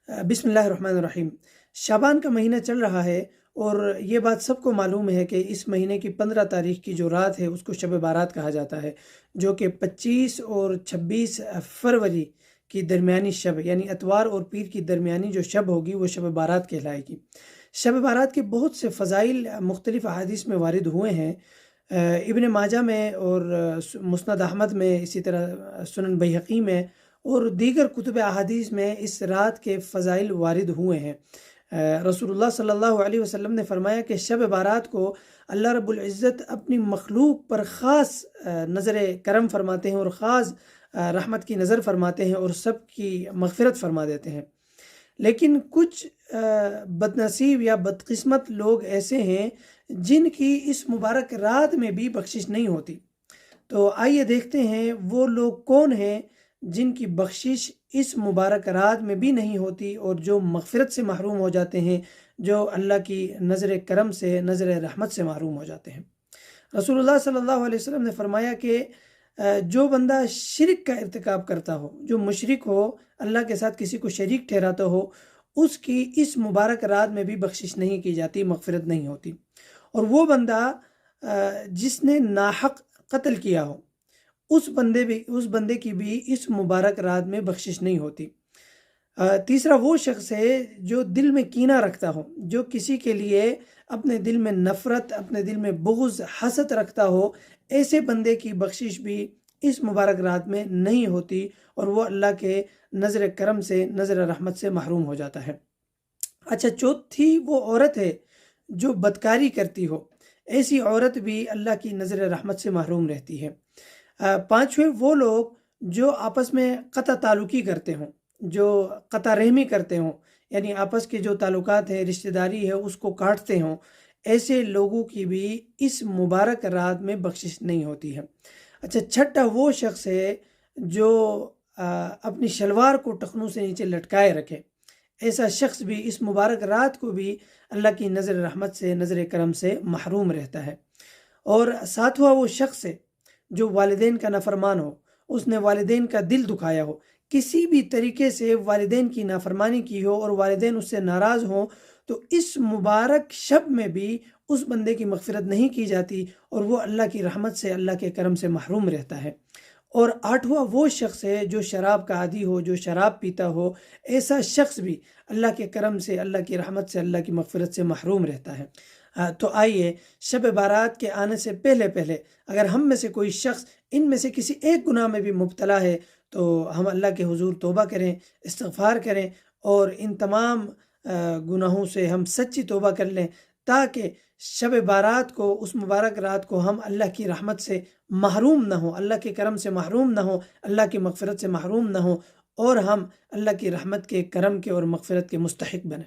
بسم اللہ الرحمن الرحیم۔ شعبان کا مہینہ چل رہا ہے اور یہ بات سب کو معلوم ہے کہ اس مہینے کی 15 تاریخ کی جو رات ہے اس کو شب بارات کہا جاتا ہے، جو کہ 25 اور 26 فروری کی درمیانی شب یعنی اتوار اور پیر کی درمیانی جو شب ہوگی وہ شب بارات کہلائے گی۔ شب بارات کے بہت سے فضائل مختلف احادیث میں وارد ہوئے ہیں، ابن ماجہ میں اور مسند احمد میں، اسی طرح سنن بیہقی میں اور دیگر کتب احادیث میں اس رات کے فضائل وارد ہوئے ہیں۔ رسول اللہ صلی اللہ علیہ وسلم نے فرمایا کہ شب بارات کو اللہ رب العزت اپنی مخلوق پر خاص نظر کرم فرماتے ہیں اور خاص رحمت کی نظر فرماتے ہیں اور سب کی مغفرت فرما دیتے ہیں۔ لیکن کچھ بد نصیب یا بدقسمت لوگ ایسے ہیں جن کی اس مبارک رات میں بھی بخشش نہیں ہوتی۔ تو آئیے دیکھتے ہیں وہ لوگ کون ہیں جن کی بخشش اس مبارک رات میں بھی نہیں ہوتی اور جو مغفرت سے محروم ہو جاتے ہیں، جو اللہ کی نظر کرم سے، نظر رحمت سے محروم ہو جاتے ہیں۔ رسول اللہ صلی اللہ علیہ وسلم نے فرمایا کہ جو بندہ شرک کا ارتکاب کرتا ہو، جو مشرک ہو، اللہ کے ساتھ کسی کو شریک ٹھہراتا ہو، اس کی اس مبارک رات میں بھی بخشش نہیں کی جاتی، مغفرت نہیں ہوتی۔ اور وہ بندہ جس نے ناحق قتل کیا ہو، اس بندے کی بھی اس مبارک رات میں بخشش نہیں ہوتی۔ تیسرا وہ شخص ہے جو دل میں کینہ رکھتا ہو، جو کسی کے لیے اپنے دل میں نفرت، اپنے دل میں بغض، حسد رکھتا ہو، ایسے بندے کی بخشش بھی اس مبارک رات میں نہیں ہوتی اور وہ اللہ کے نظر کرم سے، نظر رحمت سے محروم ہو جاتا ہے۔ اچھا، چوتھی وہ عورت ہے جو بدکاری کرتی ہو، ایسی عورت بھی اللہ کی نظر رحمت سے محروم رہتی ہے۔ پانچویں وہ لوگ جو آپس میں قطع تعلقی کرتے ہوں، جو قطع رحمی کرتے ہوں، یعنی آپس کے جو تعلقات ہیں، رشتہ داری ہے، اس کو کاٹتے ہوں، ایسے لوگوں کی بھی اس مبارک رات میں بخشش نہیں ہوتی ہے۔ اچھا، چھٹا وہ شخص ہے جو اپنی شلوار کو ٹخنوں سے نیچے لٹکائے رکھے، ایسا شخص بھی اس مبارک رات کو بھی اللہ کی نظر رحمت سے، نظر کرم سے محروم رہتا ہے۔ اور ساتواں وہ شخص ہے جو والدین کا نافرمان ہو، اس نے والدین کا دل دکھایا ہو، کسی بھی طریقے سے والدین کی نافرمانی کی ہو اور والدین اس سے ناراض ہوں، تو اس مبارک شب میں بھی اس بندے کی مغفرت نہیں کی جاتی اور وہ اللہ کی رحمت سے، اللہ کے کرم سے محروم رہتا ہے۔ اور آٹھواں وہ شخص ہے جو شراب کا عادی ہو، جو شراب پیتا ہو، ایسا شخص بھی اللہ کے کرم سے، اللہ کی رحمت سے، اللہ کی مغفرت سے محروم رہتا ہے۔ تو آئیے شب بارات کے آنے سے پہلے اگر ہم میں سے کوئی شخص ان میں سے کسی ایک گناہ میں بھی مبتلا ہے تو ہم اللہ کے حضور توبہ کریں، استغفار کریں اور ان تمام گناہوں سے ہم سچی توبہ کر لیں، تاکہ شب بارات کو، اس مبارک رات کو ہم اللہ کی رحمت سے محروم نہ ہوں، اللہ کے کرم سے محروم نہ ہوں، اللہ کی مغفرت سے محروم نہ ہوں، اور ہم اللہ کی رحمت کے، کرم کے اور مغفرت کے مستحق بنیں۔